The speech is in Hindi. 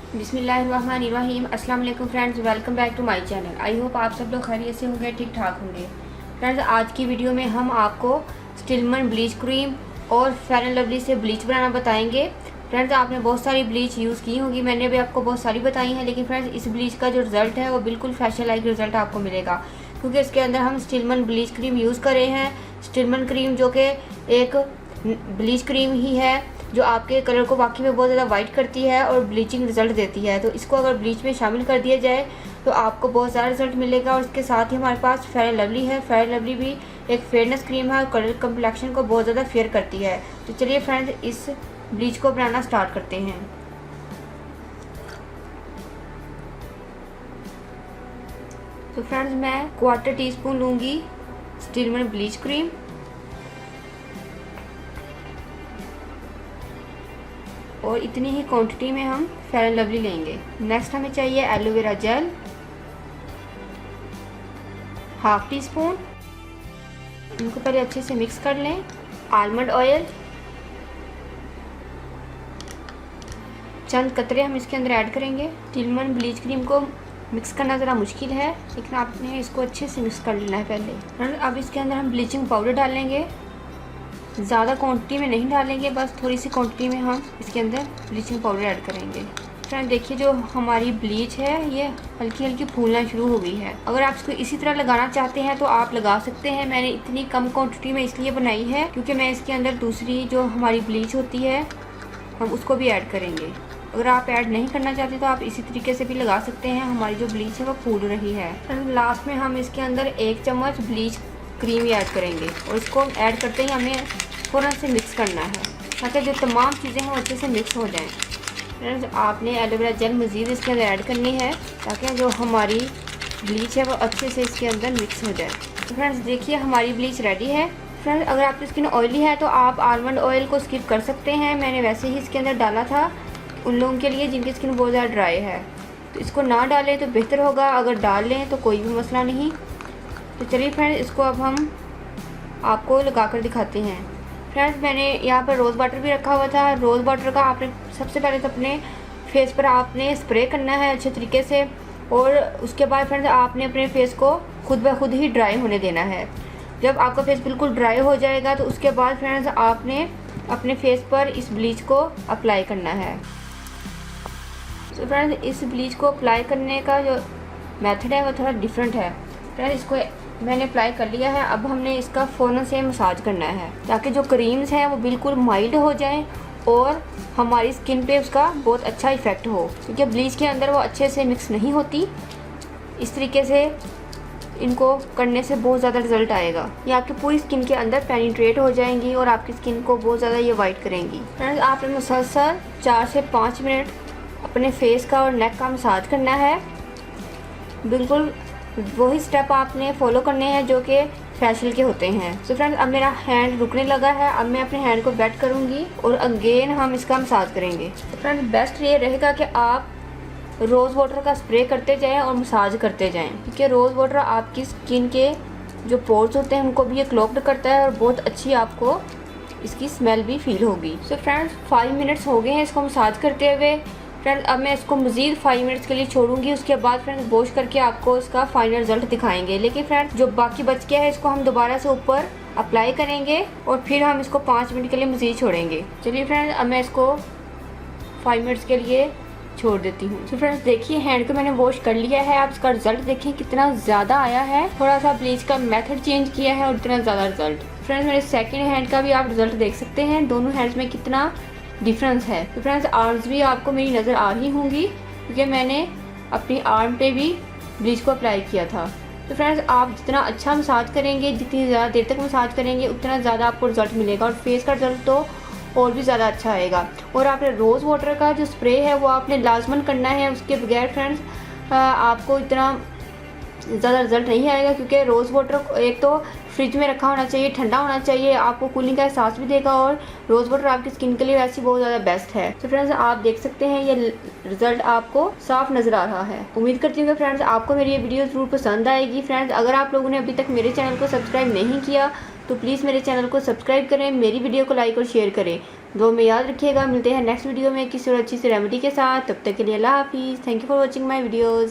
बिस्मिल्लाहिर्रहमानिर्रहीम। अस्सलाम वालेकुम friends, welcome back to my channel. I hope आप सब लोग खैरियत से होंगे, ठीक ठाक होंगे। फ्रेंड्स, आज की वीडियो में हम आपको स्टिलमैन ब्लीच क्रीम और फेयर एंड लवली से ब्लीच बनाना बताएंगे। फ्रेंड्स, आपने बहुत सारी ब्लीच यूज़ की होंगी, मैंने भी आपको बहुत सारी बताई हैं, लेकिन फ्रेंड्स इस ब्लीच का जो रिज़ल्ट है वो बिल्कुल फैशन लाइक रिज़ल्ट आपको मिलेगा, क्योंकि इसके अंदर हम स्टिलमैन ब्लीच क्रीम यूज़ कर रहे हैं। स्टिलमैन क्रीम जो कि एक ब्लीच क्रीम ही है जो आपके कलर को वाकई में बहुत ज़्यादा वाइट करती है और ब्लीचिंग रिज़ल्ट देती है। तो इसको अगर ब्लीच में शामिल कर दिया जाए तो आपको बहुत ज़्यादा रिज़ल्ट मिलेगा। और इसके साथ ही हमारे पास फेयर एंड लवली है। फेयर एंड लवली भी एक फेयरनेस क्रीम है और कलर कम्प्लेक्शन को बहुत ज़्यादा फेयर करती है। तो चलिए फ्रेंड्स, इस ब्लीच को बनाना स्टार्ट करते हैं। तो फ्रेंड्स, मैं 1/4 टीस्पून लूँगी स्टिलमैन ब्लीच क्रीम, और इतनी ही क्वांटिटी में हम फेयर एंड लवली लेंगे। नेक्स्ट हमें चाहिए एलोवेरा जेल 1/2 टीस्पून। इनको पहले अच्छे से मिक्स कर लें। आलमंड ऑयल चंद कतरे हम इसके अंदर ऐड करेंगे। स्टिलमैन ब्लीच क्रीम को मिक्स करना ज़रा मुश्किल है, लेकिन आपने इसको अच्छे से मिक्स कर लेना है पहले। अब इसके अंदर हम ब्लीचिंग पाउडर डालेंगे। ज़्यादा क्वांटिटी में नहीं डालेंगे, बस थोड़ी सी क्वांटिटी में हम इसके अंदर ब्लीचिंग पाउडर ऐड करेंगे। फ्रेंड देखिए, जो हमारी ब्लीच है ये हल्की हल्की फूलना शुरू हो गई है। अगर आप इसको इसी तरह लगाना चाहते हैं तो आप लगा सकते हैं। मैंने इतनी कम क्वांटिटी में इसलिए बनाई है क्योंकि मैं इसके अंदर दूसरी जो हमारी ब्लीच होती है हम उसको भी ऐड करेंगे। अगर आप ऐड नहीं करना चाहते तो आप इसी तरीके से भी लगा सकते हैं। हमारी जो ब्लीच है वो फूल रही है। फ्रेंड लास्ट में हम इसके अंदर 1 चम्मच ब्लीच क्रीम ऐड करेंगे, और इसको ऐड करते ही हमें फ़ौरन से मिक्स करना है ताकि जो तमाम चीज़ें हैं वो अच्छे से मिक्स हो जाएं। फ्रेंड्स, आपने एलोवेरा जेल मज़ीद इसके अंदर ऐड करनी है ताकि जो हमारी ब्लीच है वो अच्छे से इसके अंदर मिक्स हो जाए। तो फ्रेंड्स देखिए, हमारी ब्लीच रेडी है। फ्रेंड्स, अगर आपकी स्किन ऑयली है तो आप आलमंड ऑयल को स्किप कर सकते हैं। मैंने वैसे ही इसके अंदर डाला था उन लोगों के लिए जिनकी स्किन बहुत ज़्यादा ड्राई है, तो इसको ना डालें तो बेहतर होगा। अगर डाल लें तो कोई भी मसला नहीं। तो चलिए फ्रेंड्स, इसको अब हम आपको लगा कर दिखाते हैं। फ्रेंड्स, मैंने यहाँ पर रोज़ वाटर भी रखा हुआ था। रोज़ वाटर का आपने सबसे पहले तो अपने फेस पर आपने स्प्रे करना है अच्छे तरीके से, और उसके बाद फ्रेंड्स आपने अपने फेस को खुद ब खुद ही ड्राई होने देना है। जब आपका फेस बिल्कुल ड्राई हो जाएगा तो उसके बाद फ्रेंड्स आपने अपने फेस पर इस ब्लीच को अप्लाई करना है। तो फ्रेंड्स, इस ब्लीच को अप्लाई करने का जो मेथड है वो थोड़ा डिफरेंट है। फ्रेंड्स, इसको मैंने अप्लाई कर लिया है। अब हमने इसका फ़ौरन से मसाज करना है ताकि जो क्रीम्स हैं वो बिल्कुल माइल्ड हो जाएं और हमारी स्किन पे उसका बहुत अच्छा इफ़ेक्ट हो, क्योंकि ब्लीच के अंदर वो अच्छे से मिक्स नहीं होती। इस तरीके से इनको करने से बहुत ज़्यादा रिजल्ट आएगा। ये आपकी पूरी स्किन के अंदर पेनिट्रेट हो जाएंगी और आपकी स्किन को बहुत ज़्यादा ये वाइट करेंगी। फ्रेंड्स, आपने मुसलसल 4 से 5 मिनट अपने फेस का और नेक का मसाज करना है। बिल्कुल वही स्टेप आपने फॉलो करने हैं जो कि फेशियल के होते हैं। सो फ्रेंड्स, अब मेरा हैंड रुकने लगा है। अब मैं अपने हैंड को वेट करूँगी और अगेन हम इसका मसाज करेंगे। तो फ्रेंड्स, बेस्ट ये रहेगा कि आप रोज़ वाटर का स्प्रे करते जाएं और मसाज करते जाएं, क्योंकि रोज़ वाटर आपकी स्किन के जो पोर्स होते हैं उनको भी ये क्लॉग्ड करता है और बहुत अच्छी आपको इसकी स्मेल भी फील होगी। सो फ्रेंड्स, 5 मिनट्स हो गए हैं इसको मसाज करते हुए। फ्रेंड्स, अब मैं इसको मज़ीद 5 मिनट्स के लिए छोड़ूंगी। उसके बाद फ्रेंड्स वॉश करके आपको इसका फाइनल रिजल्ट दिखाएंगे। लेकिन फ्रेंड्स, जो बाकी बच गया है इसको हम दोबारा से ऊपर अप्लाई करेंगे और फिर हम इसको 5 मिनट के लिए मज़ीद छोड़ेंगे। चलिए फ्रेंड्स, अब मैं इसको 5 मिनट्स के लिए छोड़ देती हूँ। तो फ्रेंड्स देखिए, हैंड को मैंने वॉश कर लिया है। आप इसका रिजल्ट देखिए कितना ज़्यादा आया है। थोड़ा सा ब्लीच का मेथड चेंज किया है और इतना ज़्यादा रिजल्ट। फ्रेंड्स, मेरे सेकेंड हैंड का भी आप रिजल्ट देख सकते हैं। दोनों हैंड्स में कितना डिफरेंस है। तो फ्रेंड्स, आर्म्स भी आपको मेरी नज़र आ रही होंगी क्योंकि मैंने अपनी आर्म पे भी ब्लीच को अप्लाई किया था। तो फ्रेंड्स, आप जितना अच्छा मसाज करेंगे, जितनी ज़्यादा देर तक मसाज करेंगे, उतना ज़्यादा आपको रिजल्ट मिलेगा और फेस का रिजल्ट तो और भी ज़्यादा अच्छा आएगा। और आपने रोज़ वाटर का जो स्प्रे है वो आपने लाजमन करना है। उसके बगैर फ्रेंड्स आपको इतना ज़्यादा रिजल्ट नहीं आएगा, क्योंकि रोज़ वाटर एक तो फ्रिज में रखा होना चाहिए, ठंडा होना चाहिए, आपको कूलिंग का एहसास भी देगा, और रोज़ वाटर आपकी स्किन के लिए वैसे बहुत ज़्यादा बेस्ट है। तो फ्रेंड्स, आप देख सकते हैं ये रिजल्ट आपको साफ नज़र आ रहा है। उम्मीद करती हूँ कि फ्रेंड्स आपको मेरी ये वीडियो ज़रूर पसंद आएगी। फ्रेंड्स, अगर आप लोगों ने अभी तक मेरे चैनल को सब्सक्राइब नहीं किया तो प्लीज़ मेरे चैनल को सब्सक्राइब करें, मेरी वीडियो को लाइक और शेयर करें दो में याद रखिएगा। मिलते हैं नेक्स्ट वीडियो में किसी और अच्छी सी रेमेडी के साथ। तब तक के लिए अल्लाह हाफिज़। Thank you for watching my videos.